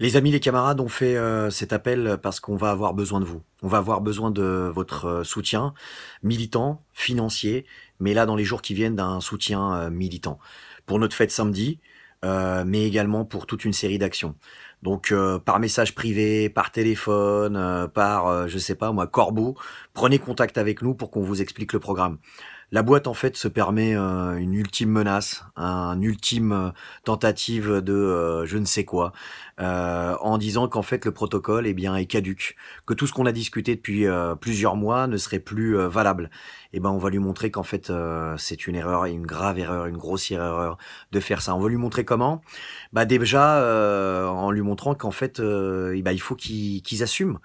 Les amis, les camarades, on fait cet appel parce qu'on va avoir besoin de vous. On va avoir besoin de votre soutien militant, financier, mais là, dans les jours qui viennent, d'un soutien militant. Pour notre fête samedi, mais également pour toute une série d'actions. Donc, par message privé, par téléphone, par, je sais pas moi, corbeau, prenez contact avec nous pour qu'on vous explique le programme. La boîte, en fait, se permet une ultime menace, un ultime tentative de je ne sais quoi, en disant qu'en fait le protocole eh bien, est caduque, que tout ce qu'on a discuté depuis plusieurs mois ne serait plus valable. Et ben, on va lui montrer qu'en fait c'est une erreur, une grave erreur, une grossière erreur de faire ça. On va lui montrer comment. Bah déjà en lui montrant qu'en fait eh ben, il faut qu'ils assument.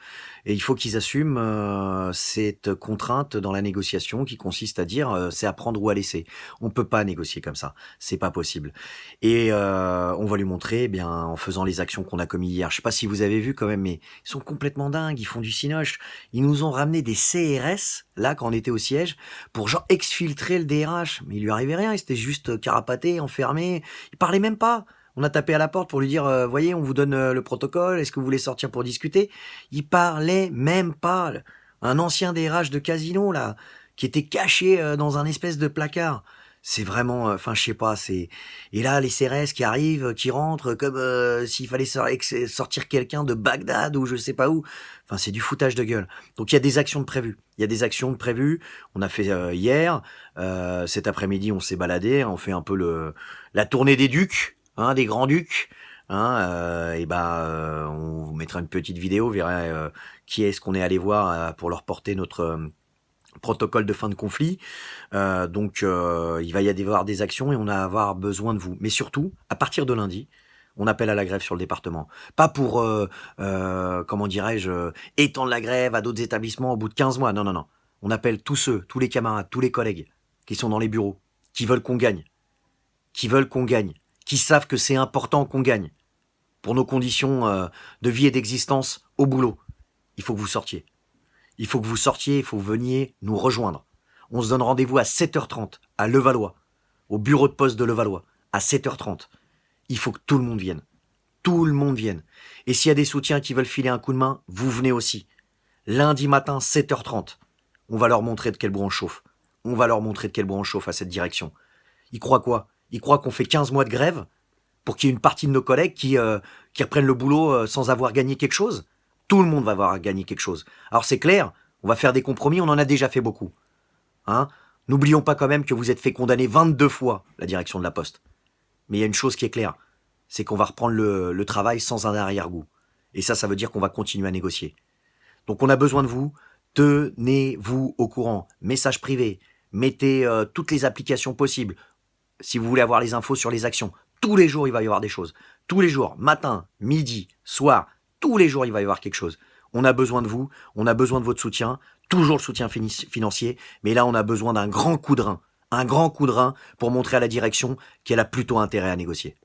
Et il faut qu'ils assument cette contrainte dans la négociation qui consiste à dire c'est à prendre ou à laisser. On peut pas négocier comme ça, c'est pas possible. Et on va lui montrer, eh bien, en faisant les actions qu'on a commises hier. Je sais pas si vous avez vu quand même, mais ils sont complètement dingues. Ils font du cinoche. Ils nous ont ramené des CRS là quand on était au siège pour genre exfiltrer le DRH. Mais il lui arrivait rien. Il s'était juste carapaté, enfermé. Il parlait même pas. On a tapé à la porte pour lui dire, voyez, on vous donne le protocole. Est-ce que vous voulez sortir pour discuter? Il parlait même pas. Un ancien DRH de casino là, qui était caché dans un espèce de placard. C'est vraiment, enfin, je sais pas, c'est. Et là, les CRS qui arrivent, qui rentrent, comme s'il fallait sortir quelqu'un de Bagdad ou je sais pas où. Enfin, c'est du foutage de gueule. Donc, il y a des actions de prévues. Il y a des actions de prévues. On a fait hier. Cet après-midi, on s'est baladé. On fait un peu la tournée des ducs, hein, des grands ducs. Hein, et ben, on vous mettra une petite vidéo. Vous verrez qui est-ce qu'on est allé voir pour leur porter notre protocole de fin de conflit. Donc, il va y avoir des actions et on va avoir besoin de vous. Mais surtout, à partir de lundi, on appelle à la grève sur le département. Pas pour, comment dirais-je, étendre la grève à d'autres établissements au bout de 15 mois. Non, non, non. On appelle tous ceux, tous les camarades, tous les collègues qui sont dans les bureaux, qui veulent qu'on gagne, qui veulent qu'on gagne, qui savent que c'est important qu'on gagne pour nos conditions de vie et d'existence au boulot. Il faut que vous sortiez. Il faut que vous sortiez, il faut que vous veniez nous rejoindre. On se donne rendez-vous à 7h30 à Levallois, au bureau de poste de Levallois, à 7h30. Il faut que tout le monde vienne. Tout le monde vienne. Et s'il y a des soutiens qui veulent filer un coup de main, vous venez aussi. Lundi matin, 7h30. On va leur montrer de quel bois on chauffe. On va leur montrer de quel bois on chauffe à cette direction. Ils croient quoi? Ils croient qu'on fait 15 mois de grève pour qu'il y ait une partie de nos collègues qui reprennent le boulot sans avoir gagné quelque chose? Tout le monde va avoir gagné quelque chose. Alors c'est clair, on va faire des compromis, on en a déjà fait beaucoup. Hein. N'oublions pas quand même que vous êtes fait condamner 22 fois, la direction de la Poste. Mais il y a une chose qui est claire, c'est qu'on va reprendre le travail sans un arrière-goût. Et ça veut dire qu'on va continuer à négocier. Donc on a besoin de vous, tenez-vous au courant. Message privé, mettez toutes les applications possibles. Si vous voulez avoir les infos sur les actions, tous les jours il va y avoir des choses. Tous les jours, matin, midi, soir, tous les jours il va y avoir quelque chose. On a besoin de vous, on a besoin de votre soutien, toujours le soutien financier, mais là on a besoin d'un grand coup de rein. Un grand coup de rein pour montrer à la direction qu'elle a plutôt intérêt à négocier.